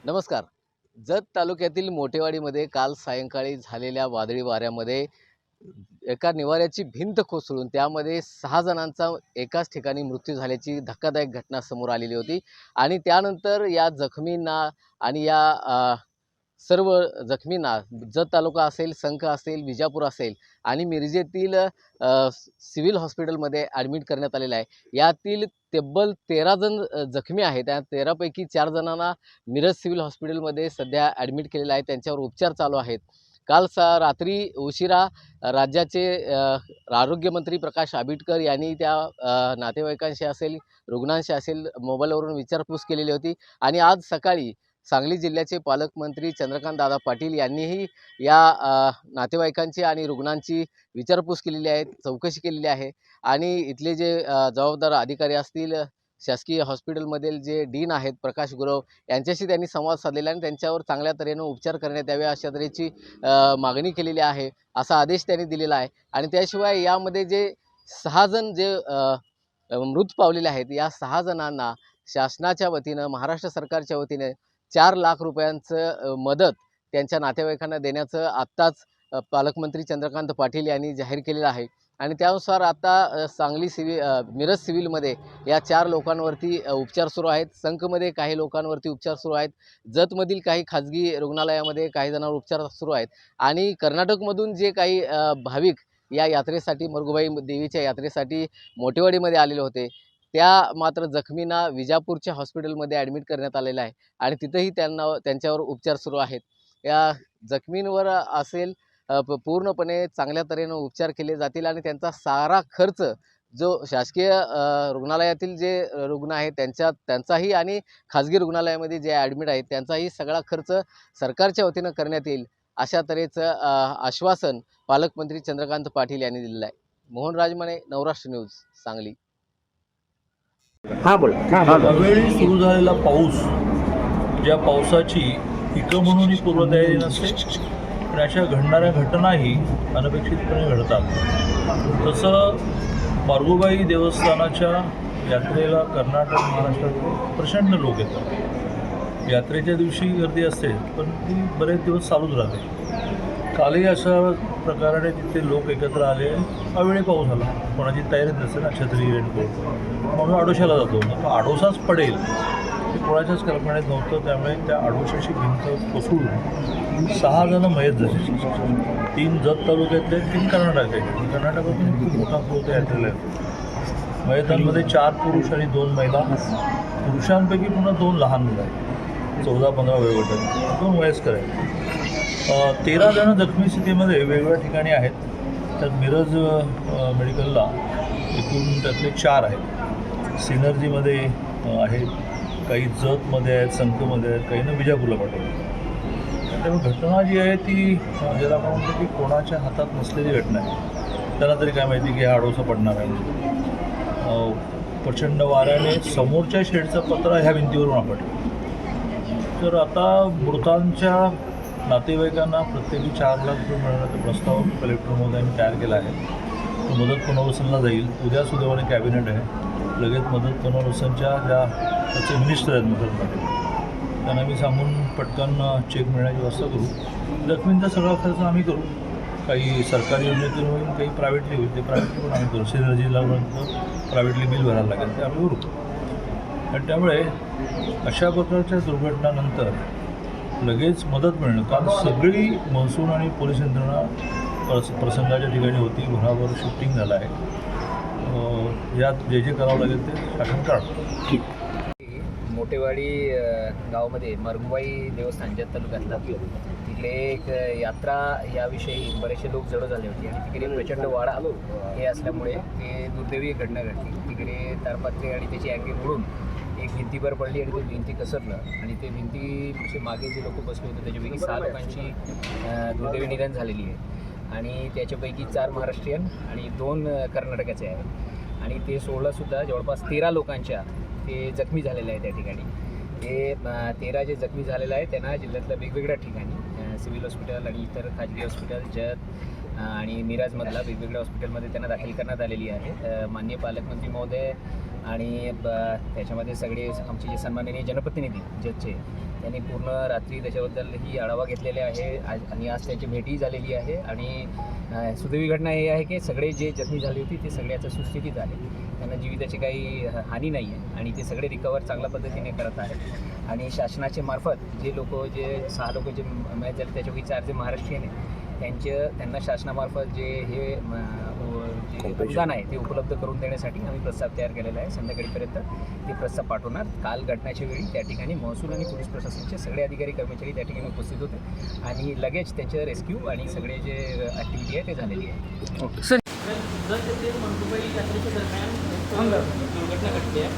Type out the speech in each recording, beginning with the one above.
नमस्कार. जत तालुक्यातील मोठेवाडीमध्ये काल सायंकाळी झालेल्या वादळी वाऱ्यामध्ये एका निवाऱ्याची भिंत कोसळून त्यामध्ये 6 जणांचा एकाच ठिकाणी मृत्यू झाल्याची धक्कादायक घटना समोर आलेली होती आणि त्यानंतर या जखमींना आणि या सर्व जखमींना जत तालुका असेल, संख असेल, विजापूर असेल आणि मिरजेतील सिव्हिल हॉस्पिटलमध्ये ॲडमिट करण्यात आलेलं आहे. यातील तब्बल 13 जण जखमी आहेत. त्या 13 पैकी 4 जणांना मिरज सिव्हिल हॉस्पिटलमध्ये सध्या ॲडमिट केलेलं आहे. त्यांच्यावर उपचार चालू आहेत. काल रात्री उशिरा राज्याचे आरोग्यमंत्री प्रकाश आंबेडकर यांनी त्या नातेवाईकांशी असेल, रुग्णांशी असेल मोबाईलवरून विचारपूस केलेली होती आणि आज सकाळी सांगली जिल्ह्याचे पालकमंत्री चंद्रकांत दादा पाटील यांनीही या नातेवाईकांची आणि रुग्णांची विचारपूस केलेली आहे, चौकशी केलेली आहे आणि इथले जे जबाबदार अधिकारी असतील, शासकीय हॉस्पिटलमधील जे डीन आहेत प्रकाश गुरव यांच्याशी त्यांनी संवाद साधलेला आणि त्यांच्यावर चांगल्या तऱ्हेनं उपचार करण्यात यावे अशा तऱ्हेची मागणी केलेली आहे, असा आदेश त्यांनी दिलेला आहे. आणि त्याशिवाय यामध्ये जे 6 जण जे मृत पावलेले आहेत या 6 जणांना शासनाच्या वतीनं, महाराष्ट्र सरकारच्या वतीने 4 लाख रुपयांचं मदत त्यांच्या नातेवाईकांना देण्याचं आत्ताच पालकमंत्री चंद्रकांत पाटील यांनी जाहीर केलेलं आहे. आणि त्यानुसार आता सांगली मिरज सिव्हिलमध्ये या 4 लोकांवरती उपचार सुरू आहेत. संखमध्ये काही लोकांवरती उपचार सुरू आहेत. जतमधील काही खाजगी रुग्णालयामध्ये काही जणांवर उपचार सुरू आहेत. आणि कर्नाटकमधून जे काही भाविक या यात्रेसाठी, मरगुबाई देवीच्या यात्रेसाठी मोठेवाडीमध्ये आलेले होते, त्या मात्र जखमींना विजापूरच्या हॉस्पिटलमध्ये ॲडमिट करण्यात आलेलं आहे आणि तिथंही त्यांच्यावर उपचार सुरू आहेत. या जखमींवर असेल पूर्णपणे चांगल्या तऱ्हेनं उपचार केले जातील आणि त्यांचा सारा खर्च जो शासकीय रुग्णालयातील जे रुग्ण आहेत त्यांचाही आणि खाजगी रुग्णालयामध्ये जे ॲडमिट आहेत त्यांचाही सगळा खर्च सरकारच्या वतीनं करण्यात येईल अशा तऱ्हेचं आश्वासन पालकमंत्री चंद्रकांत पाटील यांनी दिलेलं आहे. मोहन राजमाने, नवराष्ट्र न्यूज, सांगली. हा बोला. अवेळी सुरू झालेला पाऊस, ज्या पावसाची पिकं म्हणूनही पूर्वतयारी नसते आणि अशा घडणाऱ्या घटनाही अनपेक्षितपणे घडतात. तसं मरगुबाई देवस्थानाच्या यात्रेला कर्नाटक, महाराष्ट्रात प्रचंड लोक येतात. यात्रेच्या दिवशी गर्दी असते पण ती बरेच दिवस चालूच राहते. कालही अशा प्रकाराने तिथे लोक एकत्र आले. अवेळी पाऊस आला, कोणाची तयारीच नसते ना, छत्री, रेनकोट, म्हणून आडोशाला जातो. तो आडोसाच पडेल हे कोणाच्याच कल्पनेत नव्हतं. त्यामुळे त्या आडोशाची भिंत कोसळून 6 जण मयत झाले. 3 जत तालुक्यातले, 3 कर्नाटकातले. कर्नाटकातून खूप मोठा पूर त्या यात्रेला येतो. मयतांमध्ये 4 पुरुष आणि 2 महिला. पुरुषांपैकी पुन्हा 2 लहान मुलं आहेत, 14-15 वयोगटात, 2 वयस्कर आहेत. 13 जण जखमी स्थितीमध्ये वेगवेगळ्या ठिकाणी आहेत. त्यात मिरज मेडिकलला एकूण त्यातले 4 आहेत. सिनर्जीमध्ये आहेत, काही जतमध्ये आहेत, संखमध्ये आहेत, काहींना विजापूरला पाठवलं. त्यामुळे घटना जी आहे ती ज्याला आपण म्हणतो की कोणाच्या हातात नसलेली घटना आहे. त्यांना तरी काय माहिती की हा आडोसा पडणार आहे. प्रचंड वाऱ्याने समोरच्या शेडचा पत्रा ह्या भिंतीवरून आपटला. तर आता मृतांच्या नातेवाईकांना प्रत्येकी 4 लाख रुपये मिळण्याचा प्रस्ताव कलेक्टर महोदयांनी तयार केला आहे. तो मदत पुनर्वसनला जाईल. उद्या सुदैवाने कॅबिनेट आहे, लगेच मदत पुनर्वसनच्या ज्या त्याचे मिनिस्टर आहेत मदत पाटील त्यांना मी सांगून पटकन चेक मिळण्याची व्यवस्था करू. जखमींचा सगळा खर्च आम्ही करू. काही सरकारी योजनेतून होईल, काही प्रायव्हेटली होईल. ते प्रायव्हेटली पण आम्ही करू. सिनर्जीला प्रायव्हेटली बिल भरायला लागेल, ते आम्ही करू. आणि त्यामुळे अशा प्रकारच्या दुर्घटनानंतर लगेच मदत मिळणं. काल सगळी महसूल आणि पोलीस यंत्रणा प्रसंगाच्या ठिकाणी होती. भराभर शिफ्टिंग झालं आहे. यात जे जे करावं लागेल ते शासन काढतो. मोठेवाडी गावामध्ये मरगुबाई देवस्थान जत तालुक्यातला तिकडे एक यात्रा याविषयी बरेचसे लोक जडो झाले होते आणि तिकडे प्रचंड वारा हे असल्यामुळे ते दुर्दैवी घटना घडली. तिकडे तारपात्री आणि त्याची अँगे मोडून एक भिंतीवर पडली आणि ते भिंती घसरलं आणि ते भिंती मागे जे लोक बसले होते त्याच्यापैकी 6 लोकांची दुर्दैवी निधन झालेली आहे. आणि त्याच्यापैकी 4 महाराष्ट्रीयन आणि 2 कर्नाटकाचे आहेत आणि ते 16सुद्धा जवळपास 13 लोकांच्या ते जखमी झालेले आहेत त्या ठिकाणी. ते 13 जे जखमी झालेले आहेत त्यांना जिल्ह्यातल्या वेगवेगळ्या ठिकाणी सिव्हिल हॉस्पिटल आणि इतर खाजगी हॉस्पिटल जत आणि मिराजमधला वेगवेगळ्या हॉस्पिटलमध्ये त्यांना दाखल करण्यात आलेली आहे. माननीय पालकमंत्री महोदय आणि त्याच्यामध्ये सगळे आमचे जे सन्माननीय जनप्रतिनिधी जजचे त्यांनी पूर्ण रात्री त्याच्याबद्दलही आढावा घेतलेले आहे आणि आज त्यांची भेटही झालेली आहे. आणि सुदैवी घटना हे आहे की सगळे जे जखमी झाले होते ते सगळ्याचं सुस्थितीत आले, त्यांना जीविताची काही हानी नाही आहे आणि ते सगळे रिकवर चांगल्या पद्धतीने करत आहेत. आणि शासनाचे मार्फत जे 6 लोक जे मॅच झाले त्याच्यापैकी 4 जे महाराष्ट्रीयन आहे त्यांना शासनामार्फत जे अनुदान आहे ते उपलब्ध करून देण्यासाठी आम्ही प्रस्ताव तयार केलेला आहे. संध्याकाळीपर्यंत ते प्रस्ताव पाठवणार. काल घटनेच्या वेळी त्या ठिकाणी महसूल आणि पोलीस प्रशासनाचे सगळे अधिकारी कर्मचारी त्या ठिकाणी उपस्थित होते आणि लगेच त्याचं रेस्क्यू आणि सगळे जे ॲक्टिव्हिटी आहे ते झालेली आहे. जर तेथे मरगुबाई यात्रेच्या दरम्यान दुर्घटना घडली आहे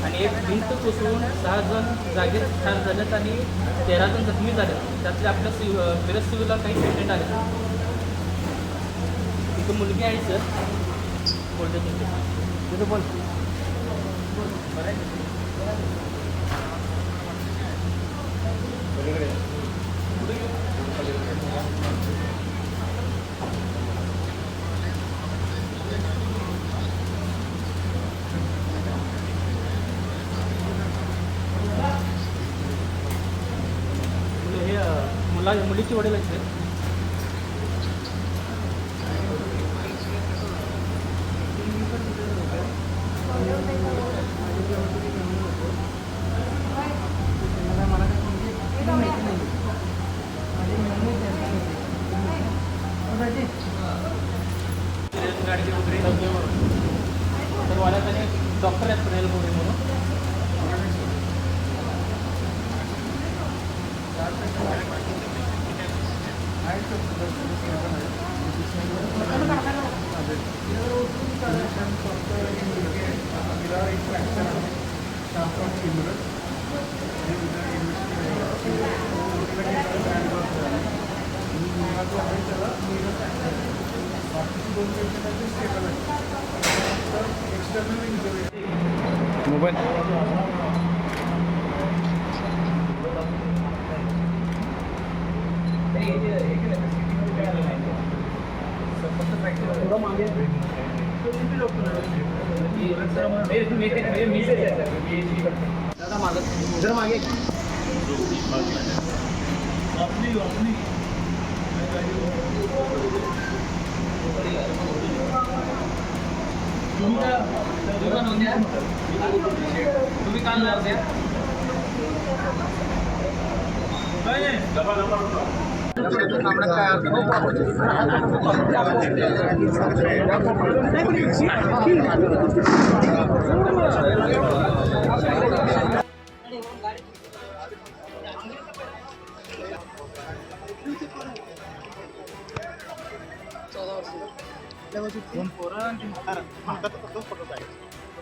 आणि एक भिंत कोसळून 6 जण जागेत ठार झालेत आणि 13 जण जखमी झालेत. त्यातले आपल्या मिरज सिव्हिलला काही पेशंट आले. तिथं मुलगी आहे सर बोलते तिथं बोल बरं आहे. मुलीची वडील आहेत. गाडीचे वगैरे तर वाल्यात आणि डॉक्टर आहेत पुण्याला म्हणून मोबाईल जरा मागे तुम्ही काल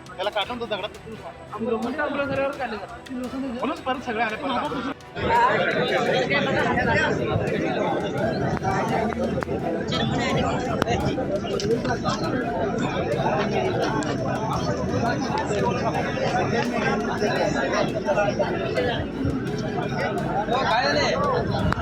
त्याला काढून तो दगडात म्हणून परत सगळे आले काय